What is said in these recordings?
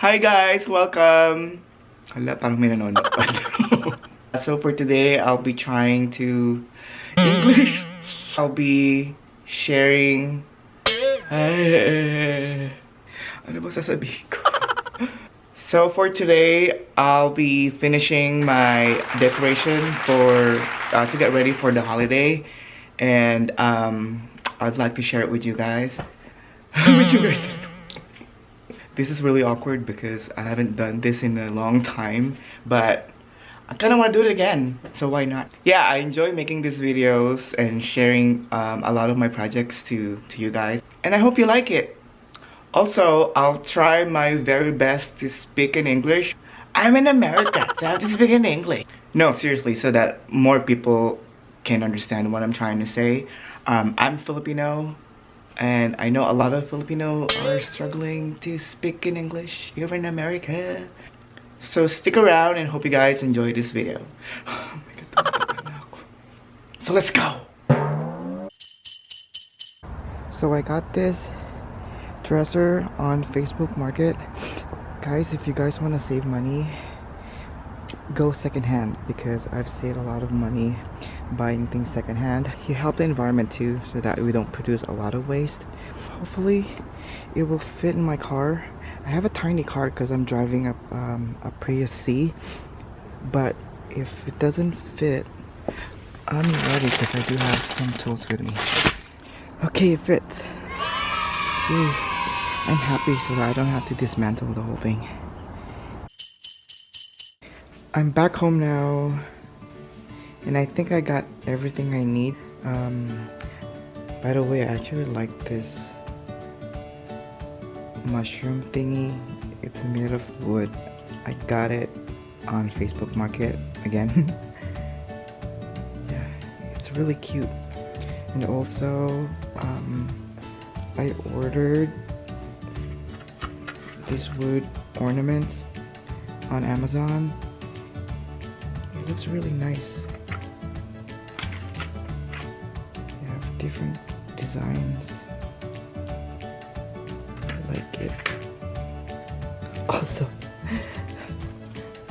Hi guys, welcome. Hala, parang may nanonood. So for today, I'll be trying to English. I'll be sharing. Ano ba sasabihin ko? So for today, I'll be finishing my decoration for to get ready for the holiday, and I'd like to share it with you guys. With you guys. This is really awkward because I haven't done this in a long time, but I kind of want to do it again, so why not? Yeah, I enjoy making these videos and sharing a lot of my projects to you guys, and I hope you like it. Also, I'll try my very best to speak in English. I'm in America, so I have to speak in English. No, seriously, so that more people can understand what I'm trying to say. I'm Filipino, and I know a lot of Filipino are struggling to speak in English here in America. So stick around and hope you guys enjoy this video. Oh my God. So let's go! So I got this dresser on Facebook Market. Guys, if you guys want to save money, go secondhand, because I've saved a lot of money buying things secondhand. You help the environment too, so that we don't produce a lot of waste. Hopefully it will fit in my car. I have a tiny car because I'm driving a Prius C, but if it doesn't fit, I'm ready because I do have some tools with me. Okay, it fits. Yay. I'm happy so that I don't have to dismantle the whole thing. I'm back home now, and I think I got everything I need. By the way, I actually like this mushroom thingy. It's made of wood. I got it on Facebook Market again. Yeah, it's really cute. And also, I ordered these wood ornaments on Amazon. It looks really nice. They have different designs. I like it. Also,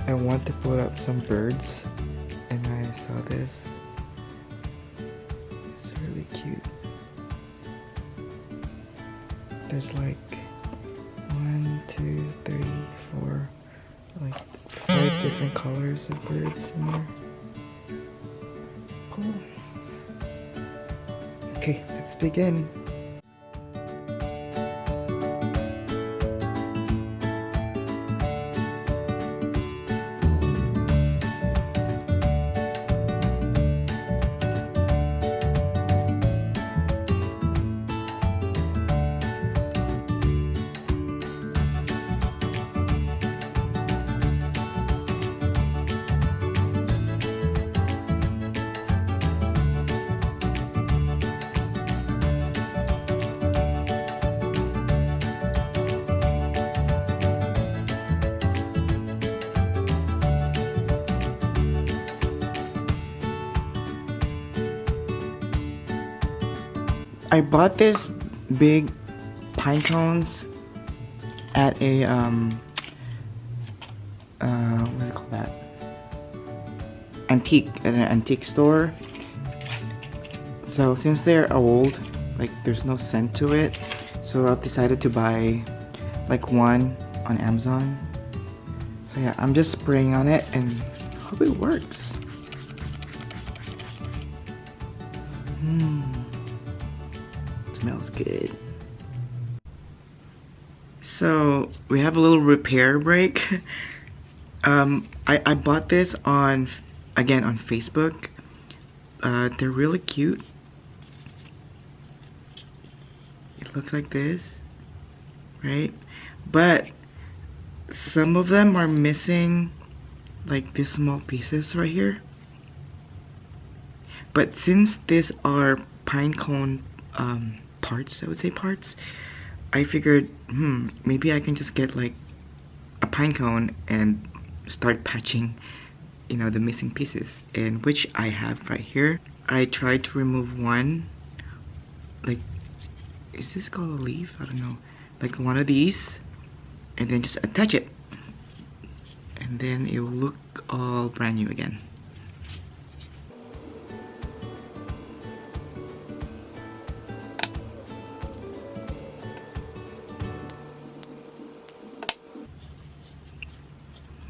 I want to put up some birds, and I saw this. It's really cute. There's like 1, 2, 3, 4, like 5 different colors of birds in there. Cool. Okay, let's begin. I bought this big pine cones at a what do you call that? At an antique store. So since they're old, like there's no scent to it, so I've decided to buy like one on Amazon. So yeah, I'm just spraying on it and hope it works. Smells good. So we have a little repair break. I bought this on Facebook. They're really cute. It looks like this, right? But some of them are missing like these small pieces right here. But since these are pine cone parts, I would say parts, I figured, maybe I can just get like a pine cone and start patching, you know, the missing pieces, and which I have right here. I tried to remove one, like, is this called a leaf? I don't know, like one of these, and then just attach it, and then it will look all brand new again.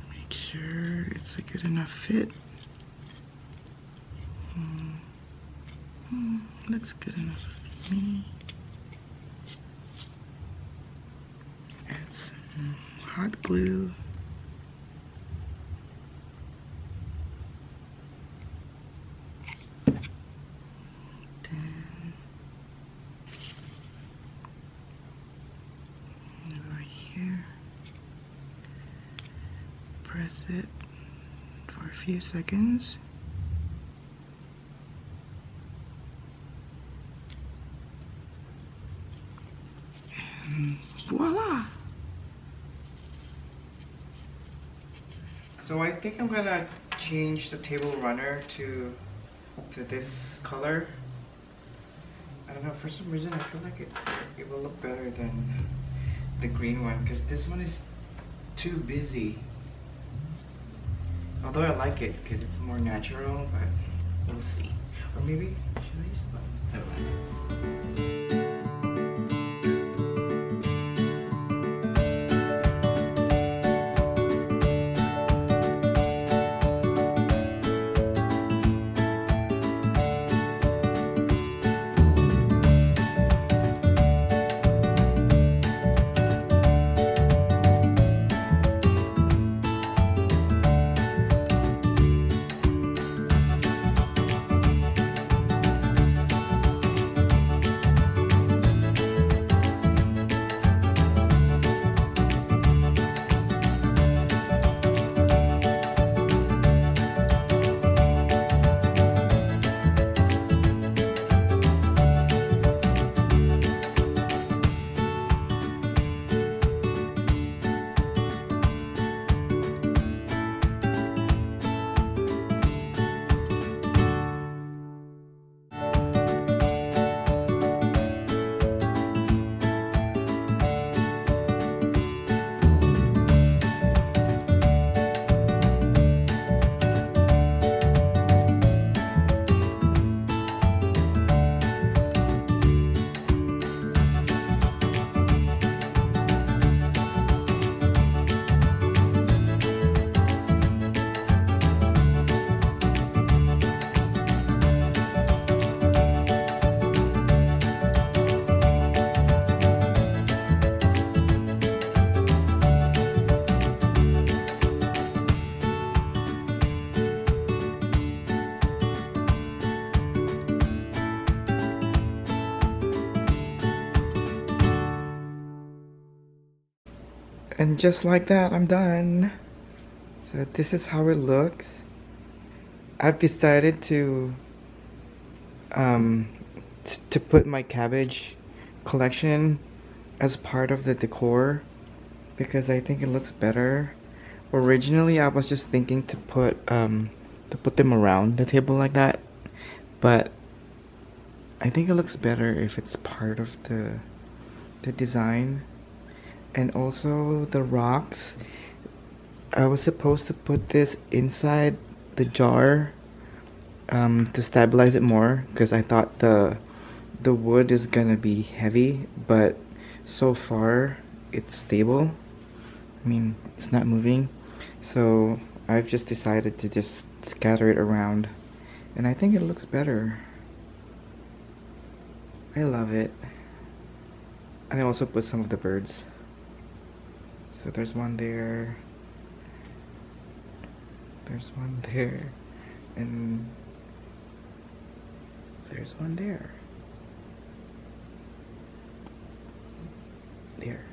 Make sure it's a good enough fit. Looks good enough for me. Add some hot glue. Then right here, press it for a few seconds. Voila! So I think I'm gonna change the table runner to this color. I don't know, for some reason I feel like it will look better than the green one, because this one is too busy. Although I like it because it's more natural, but we'll see. Or maybe, should I use the button? Never mind. And just like that, I'm done. So this is how it looks. I've decided to put my cabbage collection as part of the decor because I think it looks better. Originally, I was just thinking to put them around the table like that, but I think it looks better if it's part of the design. And also the rocks, I was supposed to put this inside the jar to stabilize it more because I thought the wood is gonna be heavy, but so far it's stable. I mean, it's not moving, so I've just decided to just scatter it around, and I think it looks better. I love it. And I also put some of the birds. So there's one there, there's one there, and there's one there. There.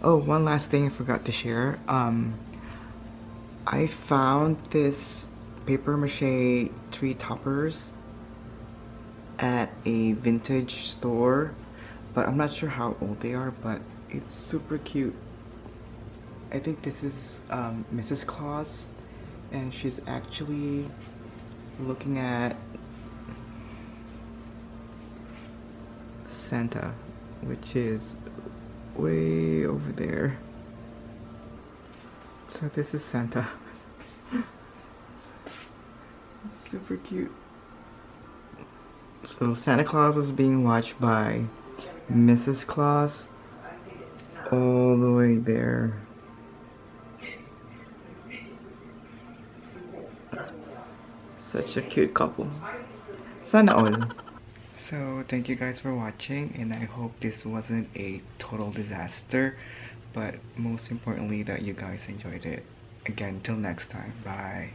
Oh, one last thing I forgot to share. I found this paper mache tree toppers at a vintage store, but I'm not sure how old they are, but it's super cute. I think this is Mrs. Claus, and she's actually looking at Santa, which is way over there. So this is Santa. It's super cute. So Santa Claus is being watched by Mrs. Claus all the way there. Such a cute couple. Sana all. So thank you guys for watching, and I hope this wasn't a total disaster, but most importantly that you guys enjoyed it. Again, till next time. Bye.